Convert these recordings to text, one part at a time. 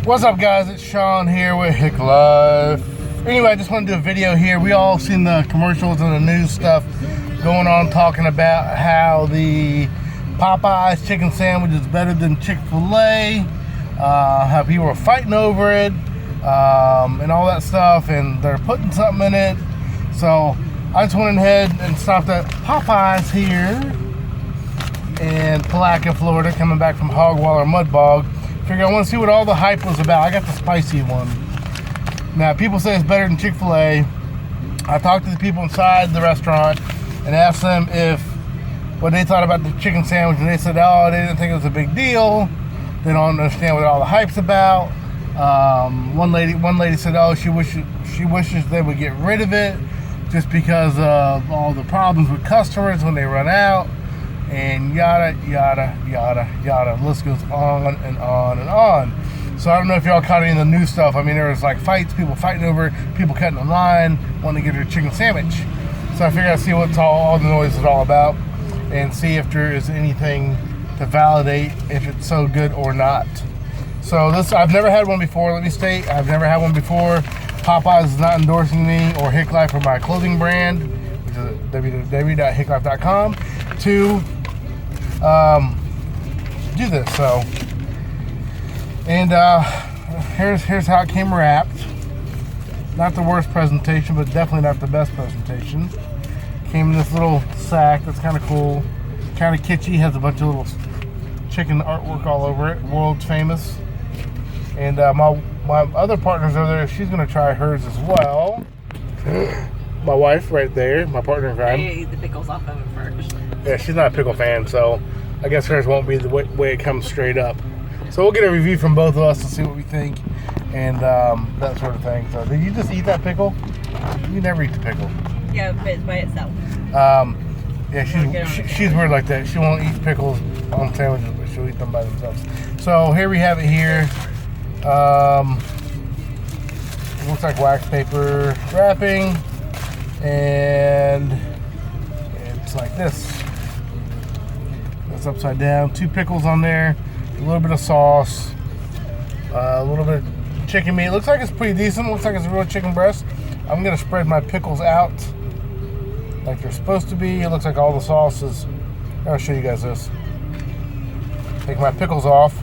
What's up, guys? It's Sean here with Hick Life. Anyway, I just want to do a video here. We all seen the commercials and the news stuff going on talking about how the Popeyes chicken sandwich is better than Chick-fil-A, how people are fighting over it, and all that stuff, and they're putting something in it. So I just went ahead and stopped at Popeyes here in Palatka, Florida, coming back from Hogwaller Mud Bog. Figure I want to see what all the hype was about. I got the spicy one. Now, people say it's better than Chick-fil-A. I talked to the people inside the restaurant and asked them what they thought about the chicken sandwich, and they said, oh, they didn't think it was a big deal. They don't understand what all the hype's about. One lady said, oh, she wishes they would get rid of it just because of all the problems with customers when they run out. And yada, yada, yada, yada. The list goes on and on and on. So I don't know if y'all caught any of the new stuff. I mean, there was like fights, people fighting over it, people cutting in line, wanting to get their chicken sandwich. So I figured I'd see what all the noise is all about and see if there is anything to validate if it's so good or not. So I've never had one before. Let me state, I've never had one before. Popeyes is not endorsing me or Hick Life or my clothing brand, which is www.hicklife.com, to do this. So, and here's how it came wrapped. Not the worst presentation, but definitely not the best presentation. Came in this little sack that's kind of cool, kind of kitschy, has a bunch of little chicken artwork all over it, world famous. And my other partner's over there, she's gonna try hers as well. My wife right there, my partner in crime. I ate the pickles off of it first. Yeah, she's not a pickle fan, so I guess hers won't be the way it comes straight up. So we'll get a review from both of us to see what we think and that sort of thing. So did you just eat that pickle? You never eat the pickle. Yeah, but it's by itself. Yeah, she's weird like that. She won't eat pickles on sandwiches, but she'll eat them by themselves. So here we have it here. It looks like wax paper wrapping, and it's like this. It's upside down. 2 pickles on there, a little bit of sauce, a little bit of chicken meat. It looks like it's pretty decent. Looks like it's a real chicken breast. I'm gonna spread my pickles out like they're supposed to be. It looks like all the sauce is. I'll show you guys this. Take my pickles off.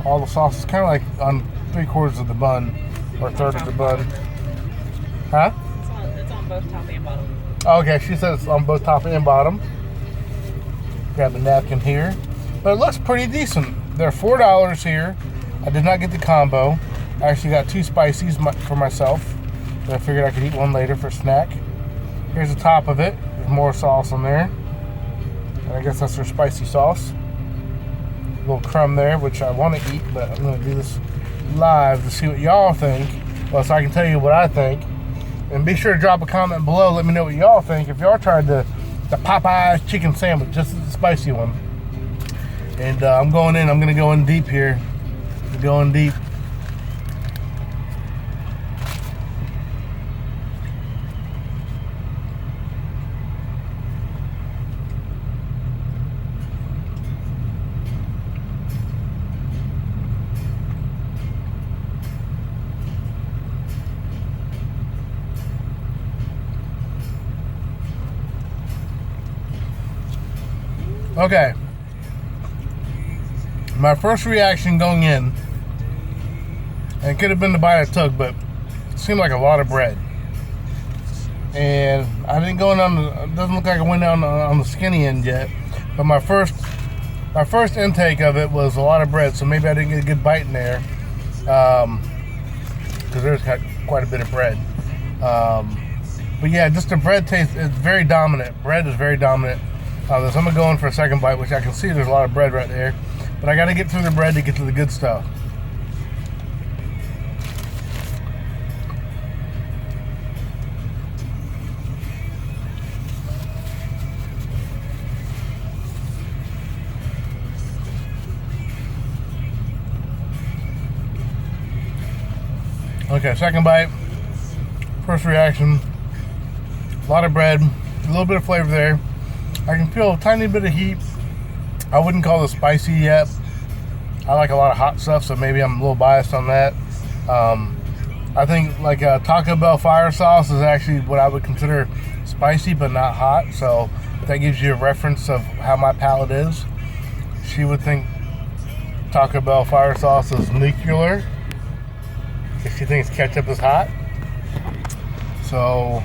All the sauce is kind of like on 3/4 of the bun or 1/3 of the bun. Huh? It's on both top and bottom. Okay, she says it's on both top and bottom. Grab the napkin here. But it looks pretty decent. They're $4 here. I did not get the combo. I actually got 2 spices for myself. But I figured I could eat one later for a snack. Here's the top of it. There's more sauce on there. And I guess that's their spicy sauce. A little crumb there, which I want to eat, but I'm going to do this live to see what y'all think. Well, so I can tell you what I think. And be sure to drop a comment below. Let me know what y'all think. If y'all tried the Popeyes chicken sandwich, just the spicy one. And I'm going in. I'm going to go in deep here. Going deep. Okay, my first reaction going in, and it could have been the bite I took, but it seemed like a lot of bread. And I didn't go in it doesn't look like I went down on the skinny end yet, but my first intake of it was a lot of bread, so maybe I didn't get a good bite in there, because there's quite a bit of bread. But yeah, just the bread taste is very dominant. Bread is very dominant. So I'm going to go in for a second bite, which I can see there's a lot of bread right there. But I got to get through the bread to get to the good stuff. Okay, second bite. First reaction. A lot of bread. A little bit of flavor there. I can feel a tiny bit of heat. I wouldn't call it spicy yet. I like a lot of hot stuff, so maybe I'm a little biased on that. I think like Taco Bell fire sauce is actually what I would consider spicy but not hot, so that gives you a reference of how my palate is. She would think Taco Bell fire sauce is nuclear if she thinks ketchup is hot. So,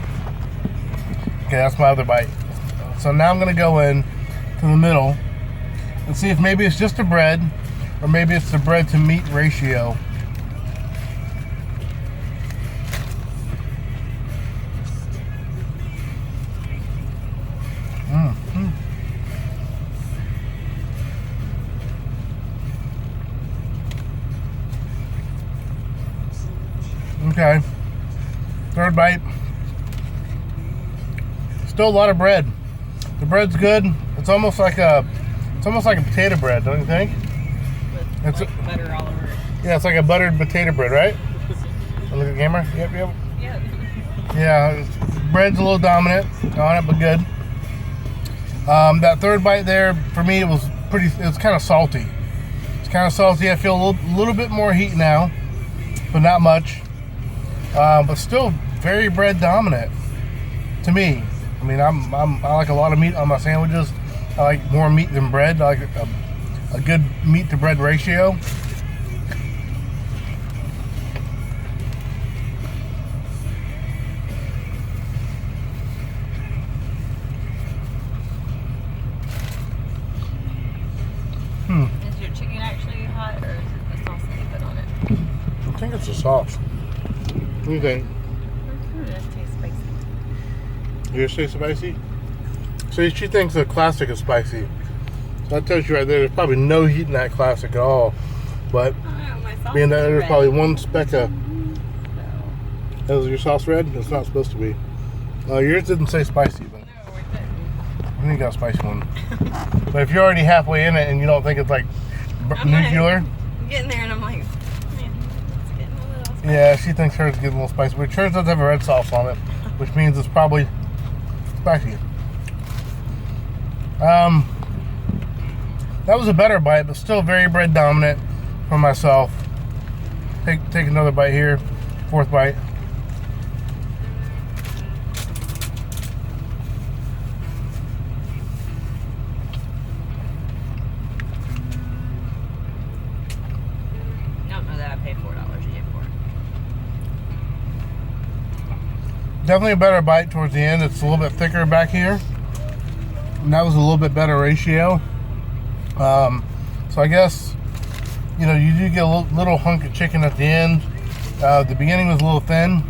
okay, that's my other bite. So now I'm gonna go in to the middle and see if maybe it's just the bread or maybe it's the bread to meat ratio. Okay, third bite. Still a lot of bread. The bread's good. It's almost like a potato bread, don't you think? With It's like butter all over it. Yeah, it's like a buttered potato bread, right? Look at the camera. Yep. Yeah. Yeah, bread's a little dominant on it, but good. That third bite there, for me, it was kind of salty. It's kind of salty. I feel a little bit more heat now, but not much. But still very bread dominant to me. I mean, I like a lot of meat on my sandwiches. I like more meat than bread. I like a good meat to bread ratio. Is your chicken actually hot, or is it the sauce that you put on it? I think it's the sauce. What do you think? That tastes spicy. Yours taste spicy? So she thinks the classic is spicy. So that tells you right there, there's probably no heat in that classic at all. But Oh, my sauce being that is there's red. probably one speck of... So, Is your sauce red? It's not supposed to be. Yours didn't say spicy, but no, it didn't. I think you got a spicy one. But if you're already halfway in it and you don't think it's like I'm nuclear... I'm getting there and I'm like, man, it's getting a little spicy. Yeah, she thinks hers is getting a little spicy, but hers does have a red sauce on it, which means it's probably spicy. That was a better bite, but still very bread dominant for myself. Take another bite here, fourth bite. I don't know that I paid $4 to get for it. Definitely a better bite towards the end. It's a little bit thicker back here. And that was a little bit better ratio. So I guess, you know, you do get a little hunk of chicken at the end. The beginning was a little thin.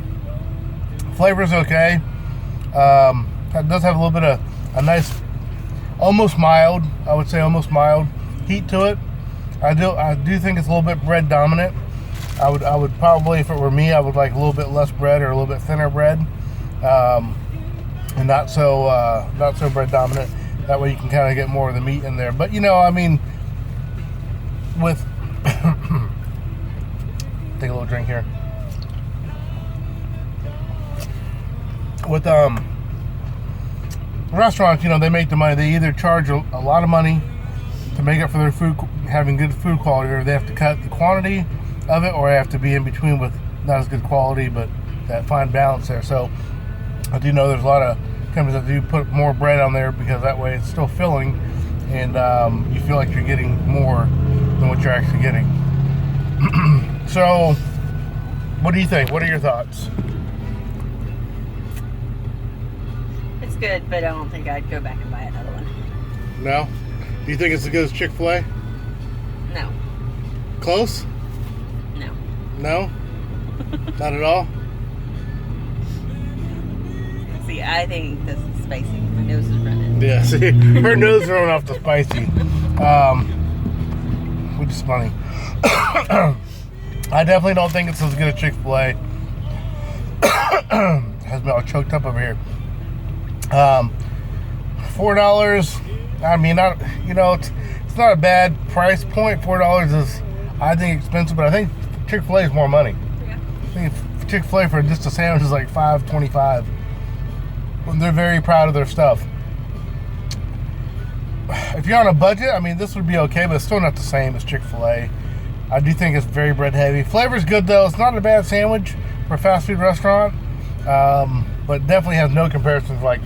Flavor's okay. It does have a little bit of a nice, almost mild, I would say almost mild heat to it. I do think it's a little bit bread dominant. I would probably, if it were me, I would like a little bit less bread or a little bit thinner bread. And not so bread dominant. That way you can kind of get more of the meat in there. But you know, I mean, with take a little drink here. With restaurants, you know, they make the money. They either charge a lot of money to make up for their food, having good food quality, or they have to cut the quantity of it, or they have to be in between with not as good quality, but that fine balance there. So I do know there's a lot of companies that do put more bread on there because that way it's still filling, and you feel like you're getting more than what you're actually getting. So, what do you think? What are your thoughts? It's good, but I don't think I'd go back and buy another one. No? Do you think it's as good as Chick-fil-A? No. Close? No. No? Not at all? See, I think this is spicy. My nose is running. Yeah, see, her nose is running off the spicy. Which is funny. I definitely don't think it's as good as Chick-fil-A. Has me all choked up over here. $4. I mean, it's not a bad price point. $4 is, I think, expensive, but I think Chick-fil-A is more money. Yeah. I think Chick-fil-A for just a sandwich is like $5.25. They're very proud of their stuff. if you're on a budget, I mean, this would be okay, but it's still not the same as Chick-fil-A. I do think it's very bread heavy. Flavor's good though. It's not a bad sandwich for a fast food restaurant, but definitely has no comparison to like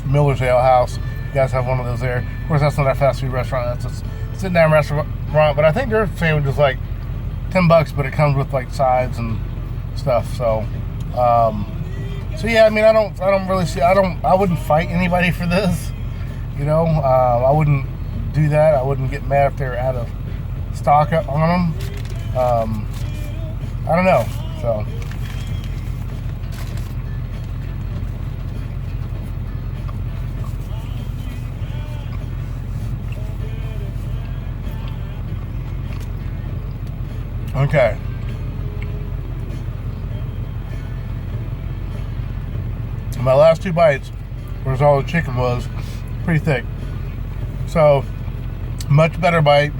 Miller's Ale House. You guys have one of those there. Of course, that's not a fast food restaurant. That's a sit down restaurant. But I think their sandwich is like $10, but it comes with like sides and stuff. So, so yeah. I mean, I don't really see. I wouldn't fight anybody for this. You know, I wouldn't do that. I wouldn't get mad if they're out of stock on them. I don't know. So. Okay. My last 2 bites, whereas all the chicken was pretty thick. So, much better bite,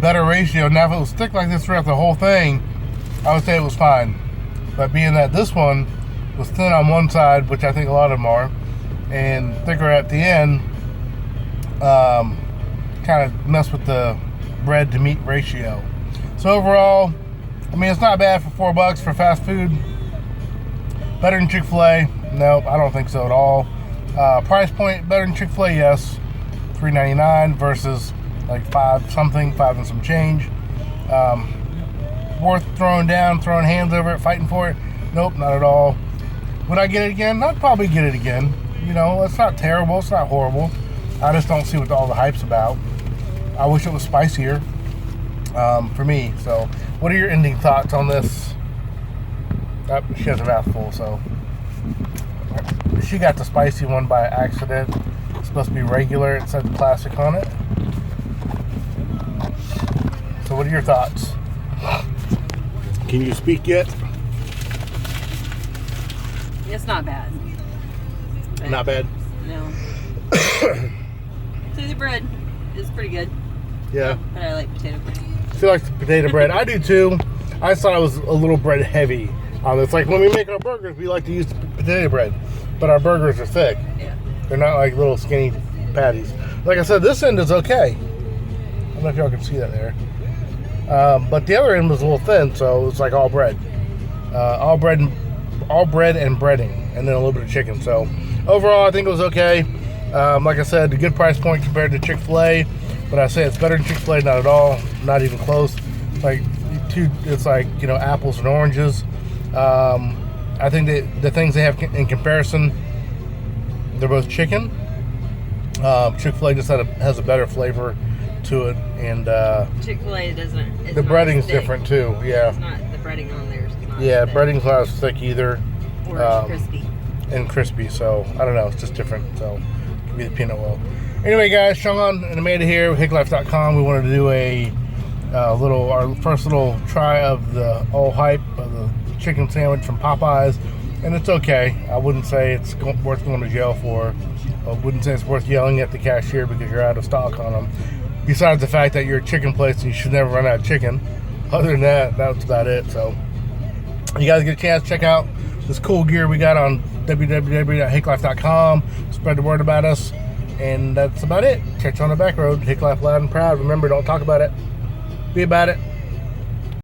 better ratio. Now, if it was thick like this throughout the whole thing, I would say it was fine. But being that this one was thin on one side, which I think a lot of them are, and thicker at the end, kind of messed with the bread to meat ratio. So overall, I mean, it's not bad for $4 for fast food. Better than Chick-fil-A? No, I don't think so at all. Price point, better than Chick-fil-A? Yes. $3.99 versus like $5 and some change. Worth throwing down, throwing hands over it, fighting for it? Nope, not at all. Would I get it again? I'd probably get it again. You know, it's not terrible, it's not horrible. I just don't see what all the hype's about. I wish it was spicier. For me. So what are your ending thoughts on this? She has a mouthful, so she got the spicy one by accident. It's supposed to be regular. It said classic on it. So what are your thoughts? Can you speak yet? It's not bad. Not bad? No. So the bread is pretty good. Yeah. But I like potato bread. She likes the potato bread. I do too. I just thought it was a little bread heavy. It's like when we make our burgers, we like to use potato bread, but our burgers are thick. Yeah. They're not like little skinny patties. Like I said, this end is okay. I don't know if y'all can see that there. But the other end was a little thin, so it's like all bread. All bread and breading, and then a little bit of chicken. So overall, I think it was okay. Like I said, a good price point compared to Chick-fil-A. But I say it's better than Chick-fil-A, not at all, not even close. It's like, you know, apples and oranges. I think that the things they have in comparison, they're both chicken. Chick-fil-A just has a better flavor to it, and Chick-fil-A doesn't. The breading's different too. Yeah. It's not the breading on there. Yeah, breading's not as thick either. Or it's crispy. And crispy, so I don't know. It's just different. So it could be the peanut oil. Anyway, guys, Sean and Amanda here with HickLife.com. We wanted to do our first little try of the old hype of the chicken sandwich from Popeyes, and it's okay. I wouldn't say it's worth going to jail for. I wouldn't say it's worth yelling at the cashier because you're out of stock on them. Besides the fact that you're a chicken place and you should never run out of chicken. Other than that, that's about it. So, you guys get a chance, check out this cool gear we got on www.hicklife.com. Spread the word about us. And that's about it. Catch you on the back road. Hick Life loud and proud. Remember, don't talk about it. Be about it.